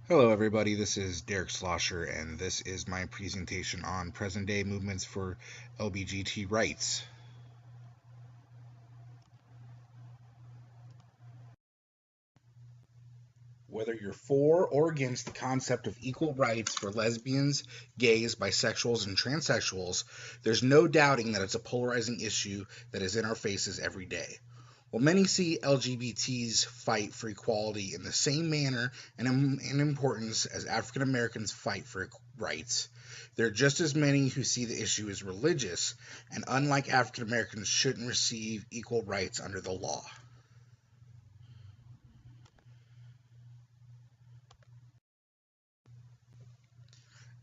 Hello, everybody. This is Derek Slosher, and this is my presentation on present day movements for LBGT rights. Whether you're for or against the concept of equal rights for lesbians, gays, bisexuals, and transsexuals, there's no doubting that it's a polarizing issue that is in our faces every day. While many see LGBT's fight for equality in the same manner and in importance as African Americans' fight for rights, there are just as many who see the issue as religious, and unlike African Americans, shouldn't receive equal rights under the law.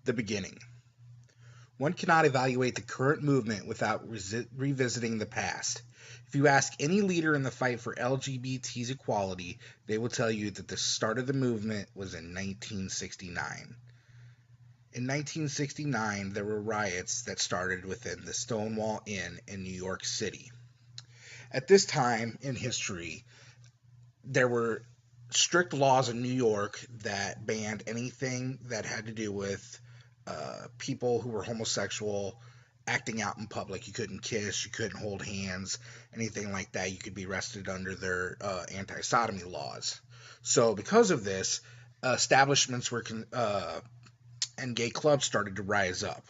The beginning. One cannot evaluate the current movement without revisiting the past. If you ask any leader in the fight for LGBT's equality, they will tell you that the start of the movement was in 1969. In 1969, there were riots that started within the Stonewall Inn in New York City. At this time in history, there were strict laws in New York that banned anything that had to do with people who were homosexual acting out in public. You couldn't kiss, you couldn't hold hands, anything like that. You could be arrested under their anti sodomy laws. So, because of this, establishments and gay clubs started to rise up.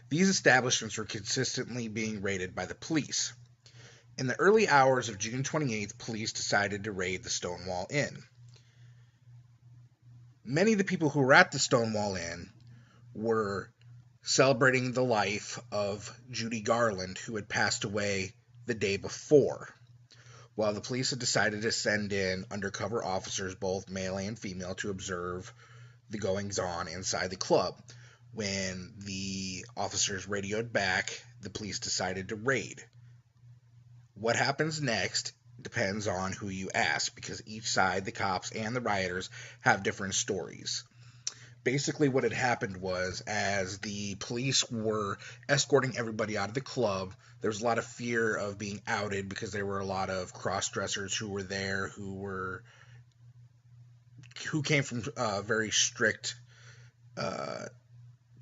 These establishments were consistently being raided by the police. In the early hours of June 28th, police decided to raid the Stonewall Inn. Many of the people who were at the Stonewall Inn were celebrating the life of Judy Garland, who had passed away the day before. While the police had decided to send in undercover officers, both male and female, to observe the goings on inside the club. When the officers radioed back, the police decided to raid. What happens next depends on who you ask, because each side, the cops and the rioters, have different stories. Basically, what had happened was, as the police were escorting everybody out of the club, there was a lot of fear of being outed because there were a lot of cross-dressers who were there who came from very strict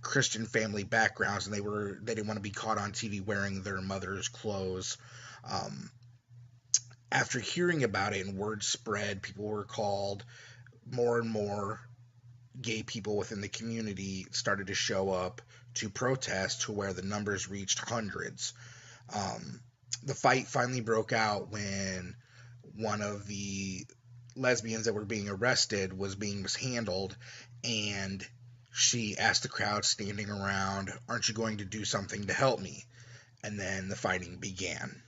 Christian family backgrounds, and they didn't want to be caught on TV wearing their mother's clothes. Um, After hearing about it and word spread, people were called. More and more gay people within the community started to show up to protest, to where the numbers reached hundreds. Um, the fight finally broke out when one of the lesbians that were being arrested was being mishandled, and she asked the crowd standing around, "Aren't you going to do something to help me?" And then the fighting began.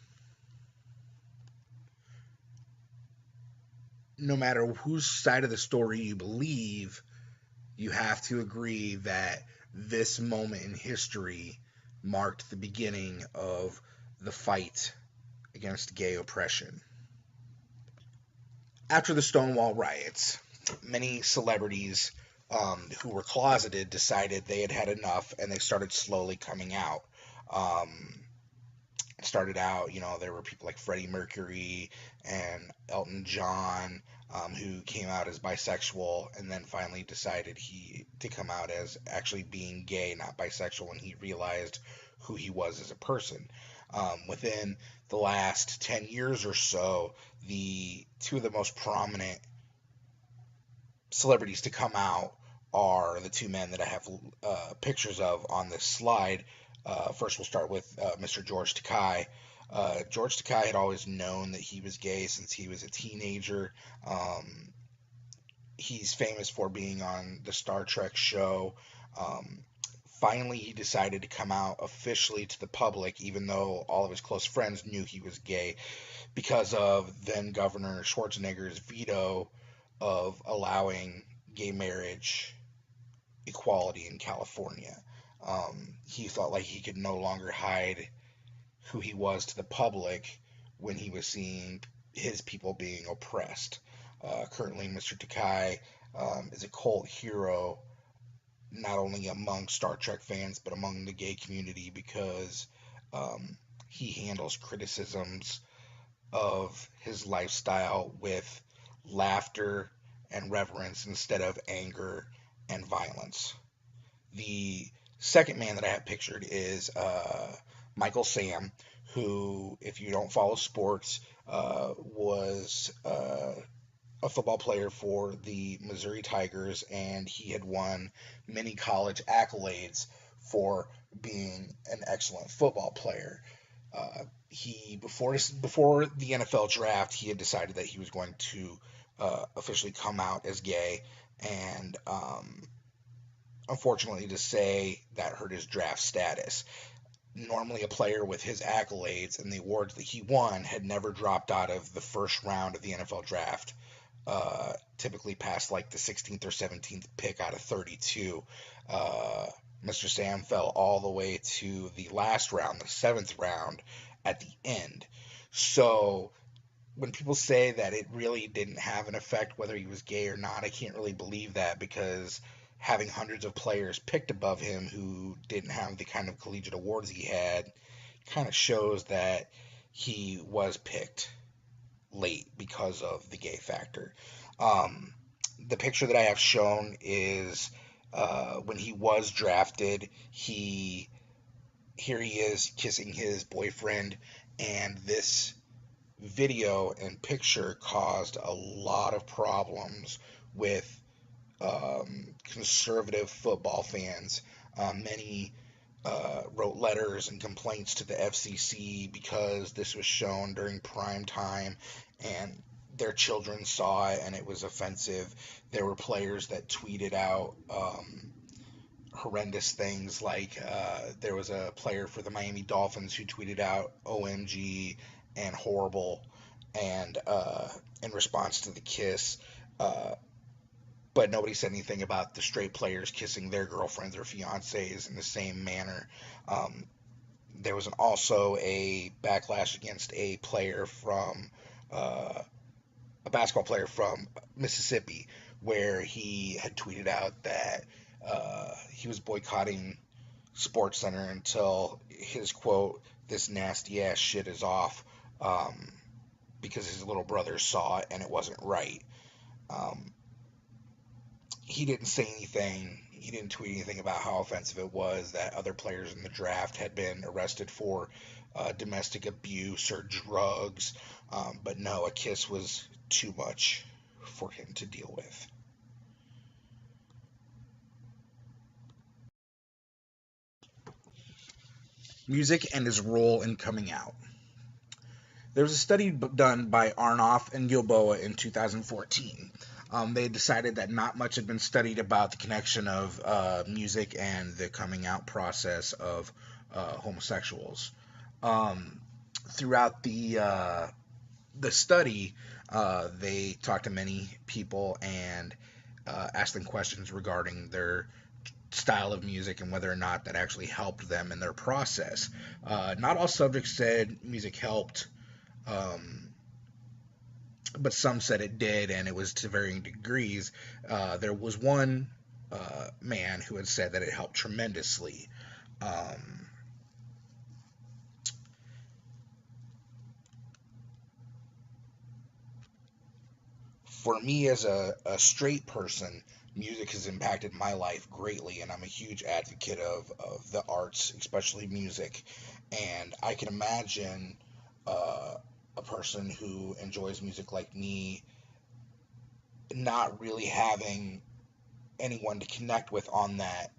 No matter whose side of the story you believe, you have to agree that this moment in history marked the beginning of the fight against gay oppression. After the Stonewall riots, many celebrities who were closeted decided they had had enough, and they started slowly coming out. Um, it started out, there were people like Freddie Mercury and Elton John, who came out as bisexual, and then finally decided to come out as actually being gay, not bisexual, when he realized who he was as a person. Within the last 10 years or so, the two of the most prominent celebrities to come out are the two men that I have pictures of on this slide. First, we'll start with Mr. George Takei. George Takei had always known that he was gay since he was a teenager. He's famous for being on the Star Trek show. Um, Finally, he decided to come out officially to the public, even though all of his close friends knew he was gay, because of then Governor Schwarzenegger's veto of allowing gay marriage equality in California. He felt like he could no longer hide who he was to the public when he was seeing his people being oppressed. Currently, Mr. Takai is a cult hero, not only among Star Trek fans, but among the gay community, because um, he handles criticisms of his lifestyle with laughter and reverence instead of anger and violence. The second man that I have pictured is Michael Sam, who, if you don't follow sports, was a football player for the Missouri Tigers, and he had won many college accolades for being an excellent football player. He before the NFL draft, he had decided that he was going to officially come out as gay, and unfortunately to say, that hurt his draft status. Normally, a player with his accolades and the awards that he won had never dropped out of the first round of the NFL draft, typically past like the 16th or 17th pick out of 32. Mr. Sam fell all the way to the last round, the seventh round, at the end. So when people say that it really didn't have an effect whether he was gay or not, I can't really believe that, because having hundreds of players picked above him who didn't have the kind of collegiate awards he had kind of shows that he was picked late because of the gay factor. Um, the picture that I have shown is when he was drafted. Here he is kissing his boyfriend, and this video and picture caused a lot of problems with conservative football fans. Many wrote letters and complaints to the FCC because this was shown during prime time and their children saw it and it was offensive. There were players that tweeted out horrendous things, like there was a player for the Miami Dolphins who tweeted out OMG and horrible, and in response to the kiss. Uh, but nobody said anything about the straight players kissing their girlfriends or fiancées in the same manner. Um, there was also a backlash against a basketball player from Mississippi, where he had tweeted out that he was boycotting Sports Center until his quote, "This nasty ass shit is off," um, because his little brother saw it and it wasn't right. Um, he didn't say anything. He didn't tweet anything about how offensive it was that other players in the draft had been arrested for domestic abuse or drugs. But no, a kiss was too much for him to deal with. Music and his role in coming out. There was a study done by Arnoff and Gilboa in 2014. They decided that not much had been studied about the connection of music and the coming out process of homosexuals. Um, Throughout the study, they talked to many people and asked them questions regarding their style of music and whether or not that actually helped them in their process. Not all subjects said music helped, um, but some said it did, and it was to varying degrees. There was one man who had said that it helped tremendously. Um, for me, as a straight person, music has impacted my life greatly, and I'm a huge advocate of the arts, especially music. And I can imagine a person who enjoys music like me not really having anyone to connect with on that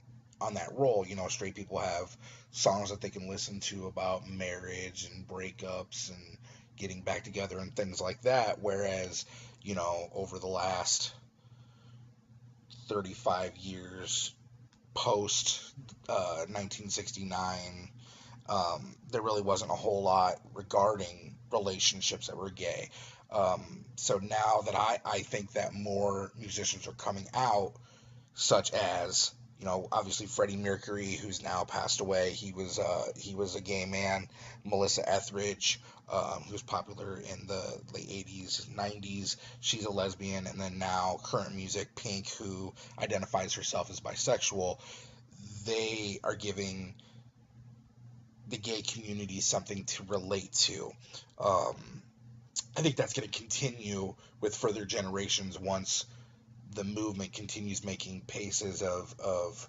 role. You know, straight people have songs that they can listen to about marriage and breakups and getting back together and things like that. Whereas, you know, over the last 35 years post 1969, there really wasn't a whole lot regarding relationships that were gay. So now that I think that more musicians are coming out, such as, you know, obviously Freddie Mercury, who's now passed away. He was a gay man. Melissa Etheridge, who's popular in the late 80s, 90s. She's a lesbian, and then now current music, Pink, who identifies herself as bisexual. They are giving the gay community something to relate to. Um, I think that's going to continue with further generations once the movement continues making paces of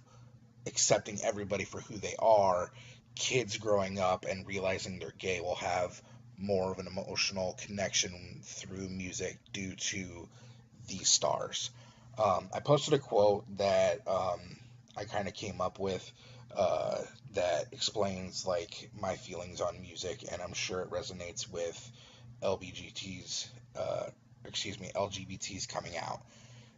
accepting everybody for who they are, kids growing up and realizing they're gay will have more of an emotional connection through music due to these stars. I posted a quote that I kind of came up with that explains like my feelings on music, and I'm sure it resonates with LBGTs, LGBTs coming out.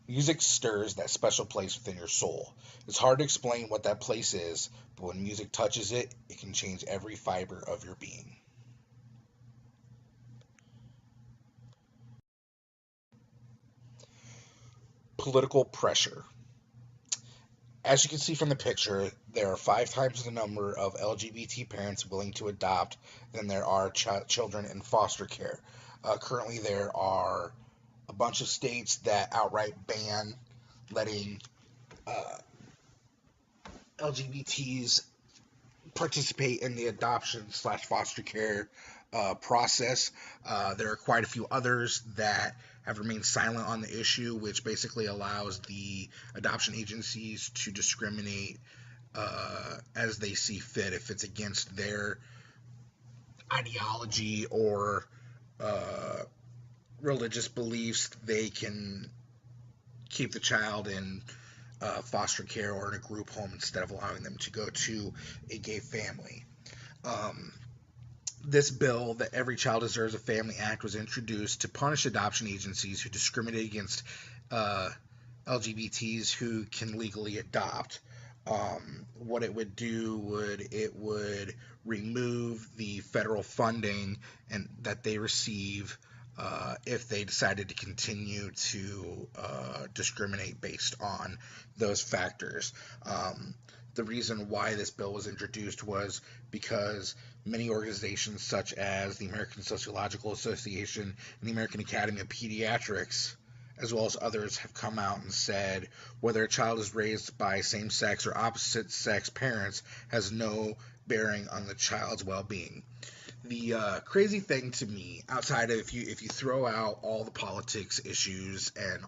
Music stirs that special place within your soul. It's hard to explain what that place is, but when music touches it, it can change every fiber of your being. Political pressure. As you can see from the picture, there are 5 times the number of LGBT parents willing to adopt than there are children in foster care. Currently, there are a bunch of states that outright ban letting uh, LGBTs participate in the adoption slash foster care process. There are quite a few others that have remained silent on the issue, which basically allows the adoption agencies to discriminate as they see fit. If it's against their ideology or uh, religious beliefs, they can keep the child in foster care or in a group home instead of allowing them to go to a gay family. Um, this bill, that Every Child Deserves a Family Act, was introduced to punish adoption agencies who discriminate against uh, LGBTs who can legally adopt. What it would do would remove the federal funding and that they receive if they decided to continue to discriminate based on those factors. The reason why this bill was introduced was because many organizations such as the American Sociological Association and the American Academy of Pediatrics, as well as others, have come out and said whether a child is raised by same-sex or opposite-sex parents has no bearing on the child's well-being. The crazy thing to me, outside of if you throw out all the politics issues and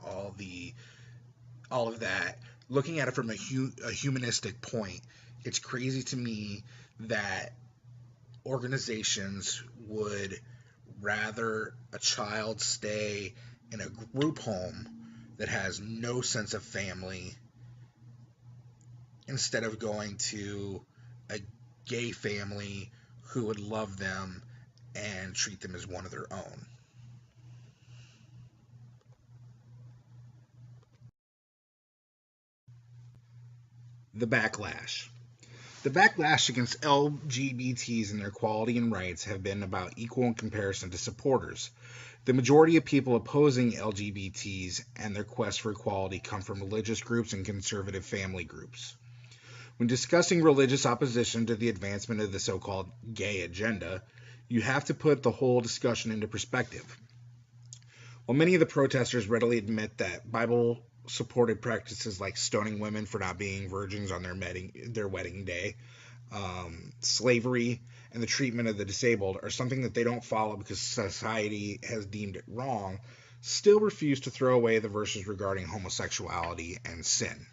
all of that, looking at it from a humanistic point, it's crazy to me that organizations would rather a child stay in a group home that has no sense of family instead of going to a gay family who would love them and treat them as one of their own. The backlash. The backlash against LGBTs and their equality and rights have been about equal in comparison to supporters. The majority of people opposing LGBTs and their quest for equality come from religious groups and conservative family groups. When discussing religious opposition to the advancement of the so-called gay agenda, you have to put the whole discussion into perspective. While many of the protesters readily admit that Bible supported practices like stoning women for not being virgins on their wedding day, slavery, and the treatment of the disabled are something that they don't follow because society has deemed it wrong, still refuse to throw away the verses regarding homosexuality and sin.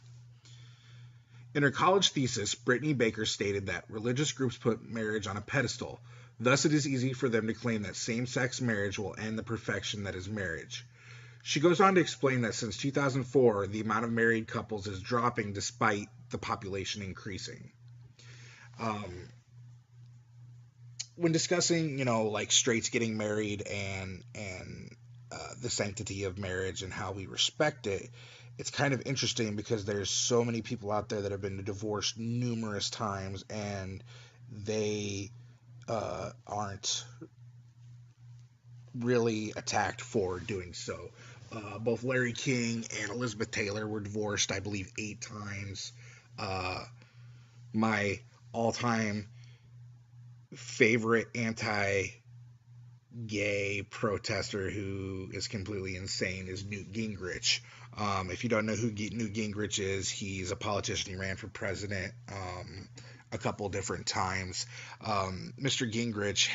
In her college thesis, Brittany Baker stated that religious groups put marriage on a pedestal. Thus, it is easy for them to claim that same-sex marriage will end the perfection that is marriage. She goes on to explain that since 2004, the amount of married couples is dropping despite the population increasing. When discussing, like straights getting married and the sanctity of marriage and how we respect it, it's kind of interesting because there's so many people out there that have been divorced numerous times and they aren't really attacked for doing so. Both Larry King and Elizabeth Taylor were divorced, I believe, 8 times. My all-time favorite anti-gay protester who is completely insane is Newt Gingrich. If you don't know who Newt Gingrich is, he's a politician. He ran for president a couple different times. Mr. Gingrich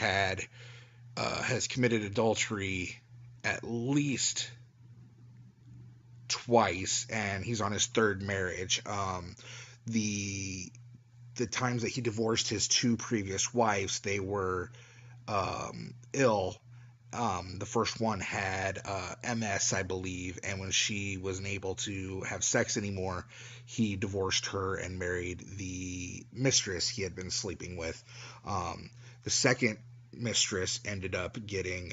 has committed adultery at least twice, and he's on his third marriage. The the times that he divorced his two previous wives, they were ill. The first one had MS, I believe, and when she wasn't able to have sex anymore, he divorced her and married the mistress he had been sleeping with. The second mistress ended up getting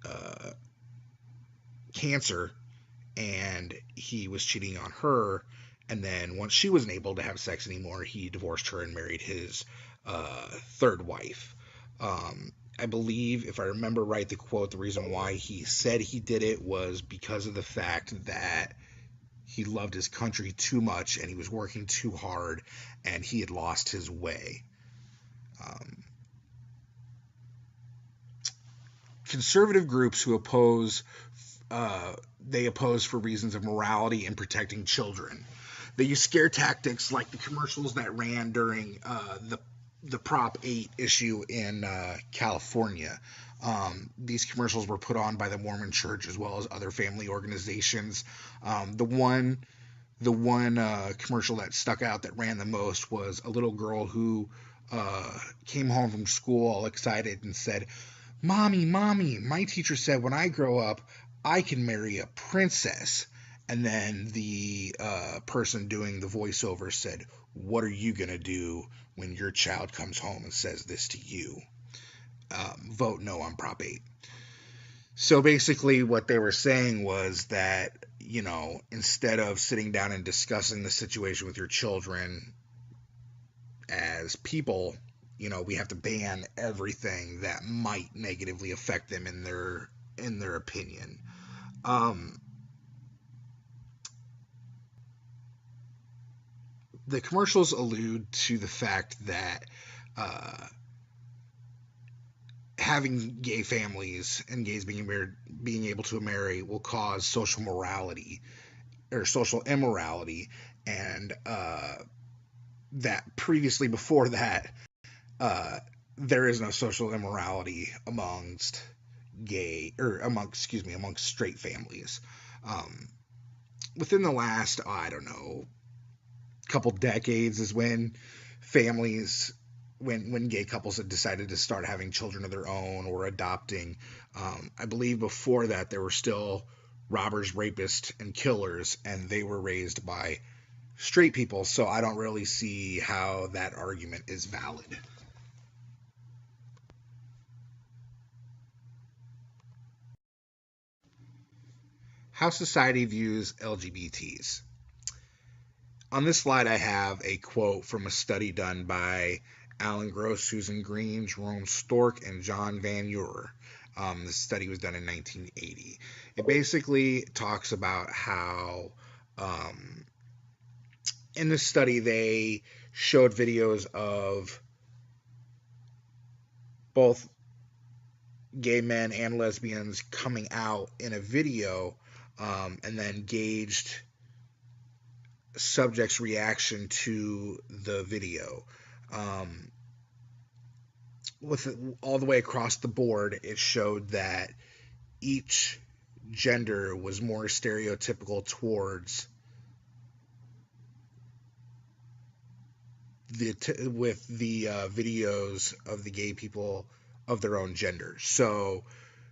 uh, cancer, and he was cheating on her. And then once she wasn't able to have sex anymore, he divorced her and married his third wife. I believe, if I remember right, the quote, the reason why he said he did it was because of the fact that he loved his country too much and he was working too hard and he had lost his way. Um, Conservative groups who oppose, they oppose for reasons of morality and protecting children. They use scare tactics like the commercials that ran during the Prop 8 issue in California. These commercials were put on by the Mormon Church as well as other family organizations. The one commercial that stuck out that ran the most was a little girl who came home from school all excited and said, "Mommy, Mommy, my teacher said when I grow up, I can marry a princess." And then the person doing the voiceover said, "What are you going to do when your child comes home and says this to you?" Vote no on Prop 8. So basically, what they were saying was that, instead of sitting down and discussing the situation with your children as people, we have to ban everything that might negatively affect them in their opinion. The commercials allude to the fact that uh, having gay families and gays being able to marry will cause social morality or social immorality, and that previously before that, uh, there is no social immorality amongst amongst straight families. Um, Within the last, I don't know, couple decades is when families when gay couples had decided to start having children of their own or adopting. I believe before that there were still robbers, rapists, and killers, and they were raised by straight people. So I don't really see how that argument is valid. How society views LGBTs. On this slide, I have a quote from a study done by Alan Gross, Susan Green, Jerome Stork, and John Van Eur. The study was done in 1980. It basically talks about how, um, in this study, they showed videos of both gay men and lesbians coming out in a video, and then gauged subject's reaction to the video. Um, with it, all the way across the board, it showed that each gender was more stereotypical towards with the videos of the gay people of their own gender. So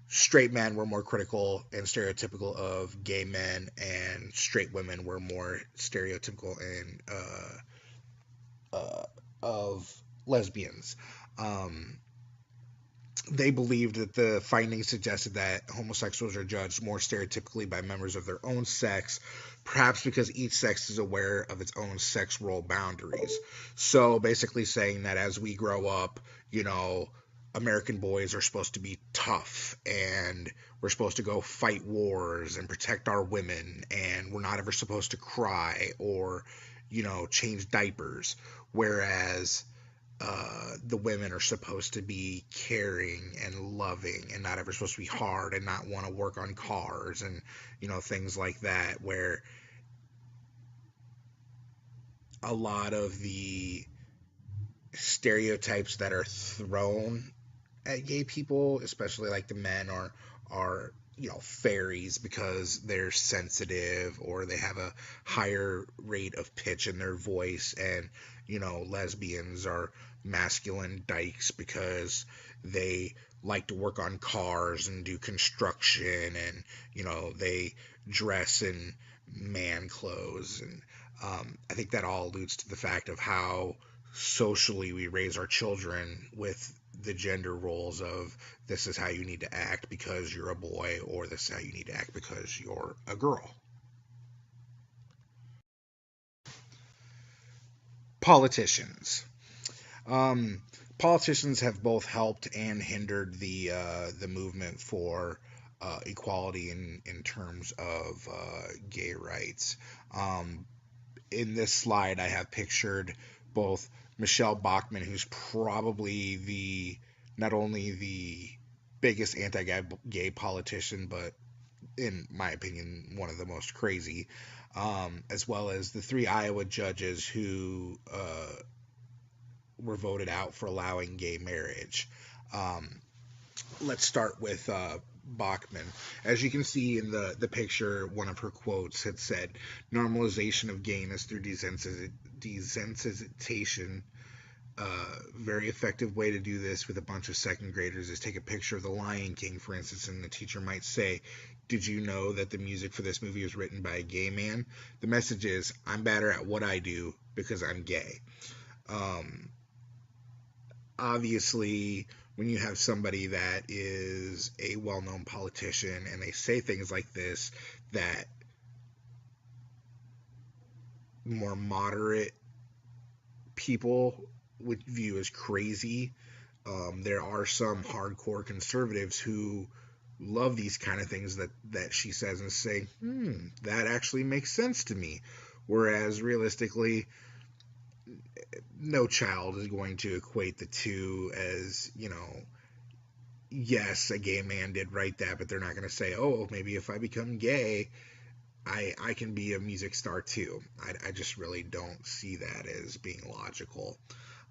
straight men were more critical and stereotypical of gay men, and straight women were more stereotypical and of lesbians. Um, they believed that the findings suggested that homosexuals are judged more stereotypically by members of their own sex, perhaps because each sex is aware of its own sex role boundaries. So basically saying that as we grow up, American boys are supposed to be tough and we're supposed to go fight wars and protect our women, and we're not ever supposed to cry or, change diapers. Whereas the women are supposed to be caring and loving and not ever supposed to be hard and not want to work on cars and things like that, where a lot of the stereotypes that are thrown at gay people, especially like the men, are fairies because they're sensitive or they have a higher rate of pitch in their voice, and lesbians are masculine dykes because they like to work on cars and do construction, and they dress in man clothes. And I think that all alludes to the fact of how socially we raise our children with the gender roles of this is how you need to act because you're a boy, or this is how you need to act because you're a girl. Politicians. Um, Politicians have both helped and hindered the movement for equality in terms of gay rights. Um, in this slide, I have pictured both Michelle Bachmann, who's probably the not only the biggest anti-gay politician, but in my opinion, one of the most crazy, as well as the three Iowa judges who were voted out for allowing gay marriage. Um, let's start with Bachman. As you can see in the picture, one of her quotes had said, "Normalization of gayness through desensitization. Very effective way to do this with a bunch of second graders is take a picture of the Lion King, for instance, and the teacher might say, 'Did you know that the music for this movie was written by a gay man?' The message is, I'm better at what I do because I'm gay." Um, Obviously, when you have somebody that is a well-known politician and they say things like this that more moderate people would view as crazy, there are some hardcore conservatives who love these kind of things that she says and say, that actually makes sense to me. Whereas realistically, no child is going to equate the two as, yes, a gay man did write that, but they're not going to say, oh, maybe if I become gay, I can be a music star too. I just really don't see that as being logical.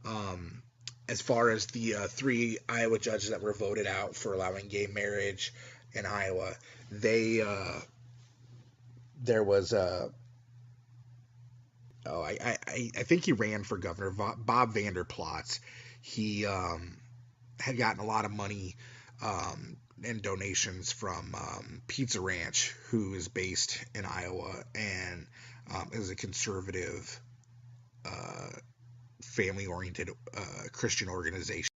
Um, as far as the three Iowa judges that were voted out for allowing gay marriage in Iowa, they there was oh I think he ran for governor, Bob Vanderplots. He had gotten a lot of money and donations from Pizza Ranch, who is based in Iowa and is a conservative, uh, family-oriented Christian organization,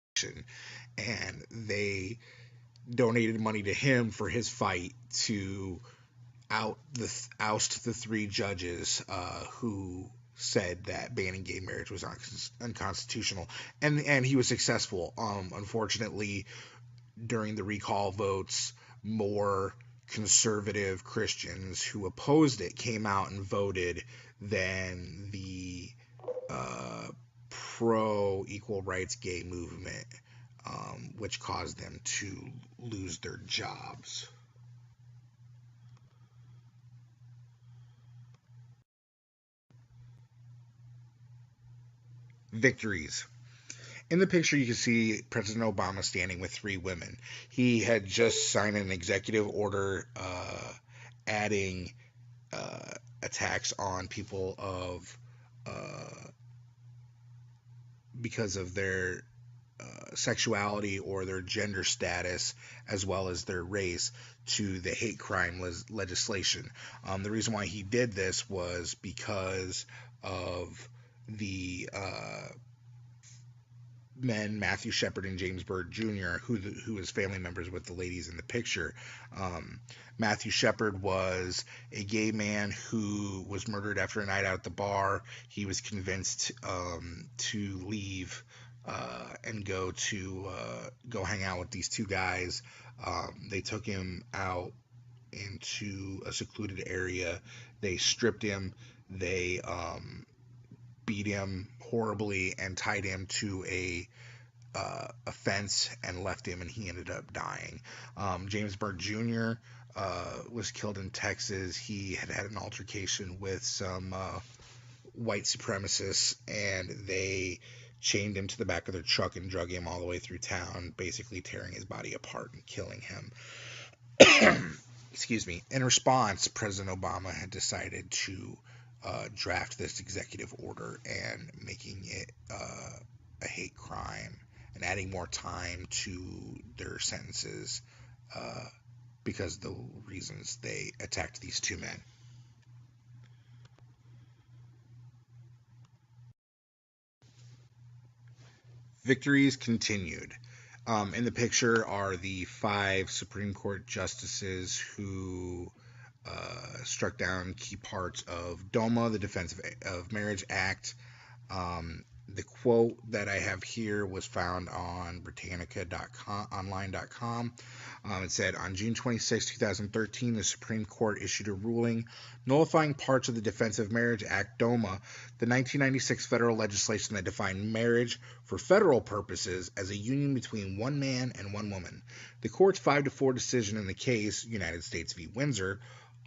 and they donated money to him for his fight to oust the three judges who said that banning gay marriage was unconstitutional, and he was successful. Unfortunately, during the recall votes, more conservative Christians who opposed it came out and voted than the uh, pro equal rights gay movement, which caused them to lose their jobs. Victories. In the picture, you can see President Obama standing with three women. He had just signed an executive order adding attacks on people of uh, because of their sexuality or their gender status, as well as their race, to the hate crime legislation. The reason why he did this was because of the men, Matthew Shepard and James Byrd Jr., who is family members with the ladies in the picture. Um, Matthew Shepard was a gay man who was murdered after a night out at the bar. He was convinced to leave and go hang out with these two guys. They took him out into a secluded area. They stripped him. They beat him horribly and tied him to a fence and left him, and he ended up dying. James Byrd Jr. Was killed in Texas. He had an altercation with some white supremacists, and they chained him to the back of their truck and drug him all the way through town, basically tearing his body apart and killing him. Excuse me. In response, President Obama had decided to draft this executive order and making it a hate crime and adding more time to their sentences because of the reasons they attacked these two men. Victories continued. In the picture are the 5 Supreme Court justices who struck down key parts of DOMA, the Defense of Marriage Act. The quote that I have here was found on Britannica.online.com. It said, on June 26, 2013, the Supreme Court issued a ruling nullifying parts of the Defense of Marriage Act, DOMA, the 1996 federal legislation that defined marriage for federal purposes as a union between one man and one woman. The court's 5-4 decision in the case, United States v. Windsor,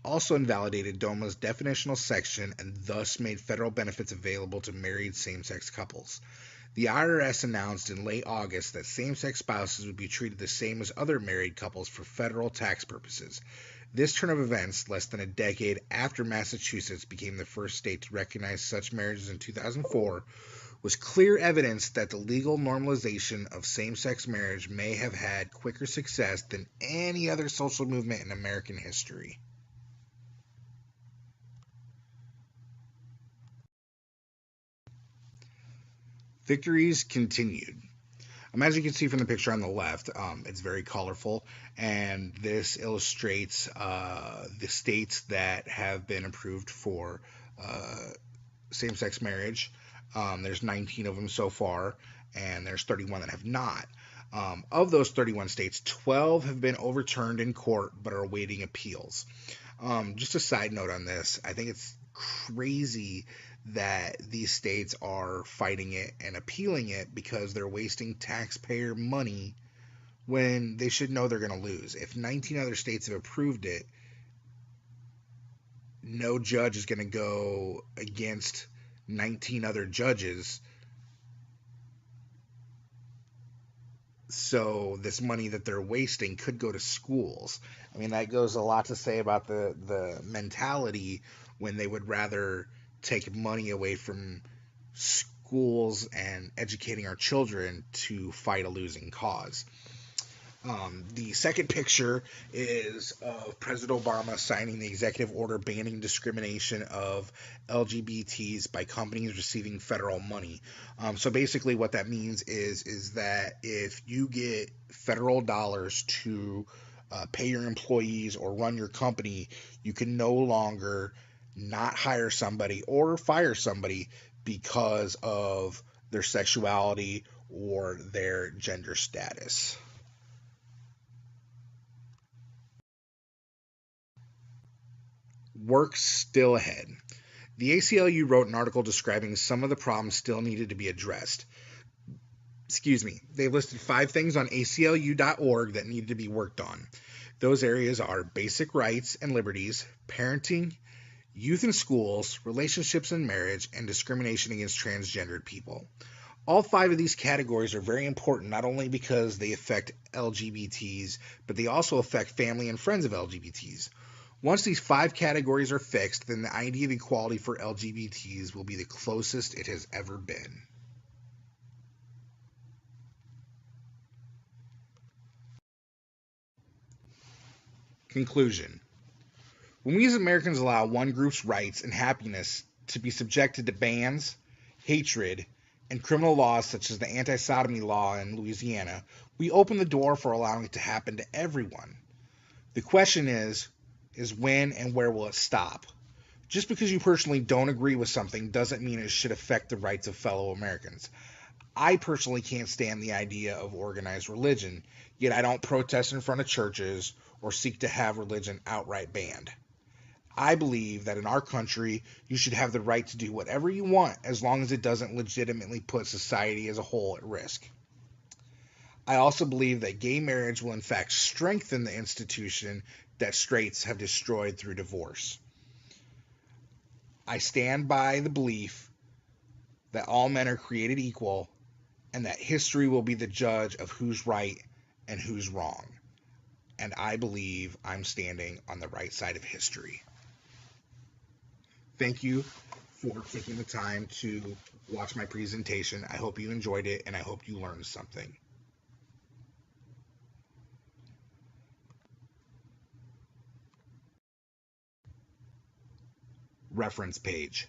also invalidated DOMA's definitional section and thus made federal benefits available to married same-sex couples. The IRS announced in late August that same-sex spouses would be treated the same as other married couples for federal tax purposes. This turn of events, less than a decade after Massachusetts became the first state to recognize such marriages in 2004, was clear evidence that the legal normalization of same-sex marriage may have had quicker success than any other social movement in American history. Victories continued. As you can see from the picture on the left, it's very colorful, and this illustrates the states that have been approved for same-sex marriage. There's 19 of them so far, and there's 31 that have not. Of those 31 states, 12 have been overturned in court but are awaiting appeals. Just a side note on this, I think it's crazy that these states are fighting it and appealing it because they're wasting taxpayer money when they should know they're going to lose. If 19 other states have approved it, no judge is going to go against 19 other judges. So this money that they're wasting could go to schools. I mean, that goes a lot to say about the mentality when they would rather take money away from schools and educating our children to fight a losing cause. The second picture is of President Obama signing the executive order banning discrimination of LGBTs by companies receiving federal money. So basically what that means is that if you get federal dollars to pay your employees or run your company, you can no longer not hire somebody or fire somebody because of their sexuality or their gender status. Work still ahead. The ACLU wrote an article describing some of the problems still needed to be addressed. They've listed 5 things on aclu.org that needed to be worked on. Those areas are basic rights and liberties, parenting, youth in schools, relationships and marriage, and discrimination against transgendered people. All 5 of these categories are very important, not only because they affect LGBTs, but they also affect family and friends of LGBTs. Once these 5 categories are fixed, then the idea of equality for LGBTs will be the closest it has ever been. Conclusion. When we as Americans allow one group's rights and happiness to be subjected to bans, hatred, and criminal laws such as the anti-sodomy law in Louisiana, we open the door for allowing it to happen to everyone. The question is when and where will it stop? Just because you personally don't agree with something doesn't mean it should affect the rights of fellow Americans. I personally can't stand the idea of organized religion, yet I don't protest in front of churches or seek to have religion outright banned. I believe that in our country, you should have the right to do whatever you want as long as it doesn't legitimately put society as a whole at risk. I also believe that gay marriage will in fact strengthen the institution that straights have destroyed through divorce. I stand by the belief that all men are created equal and that history will be the judge of who's right and who's wrong. and I believe I'm standing on the right side of history. Thank you for taking the time to watch my presentation. I hope you enjoyed it, and I hope you learned something. Reference page.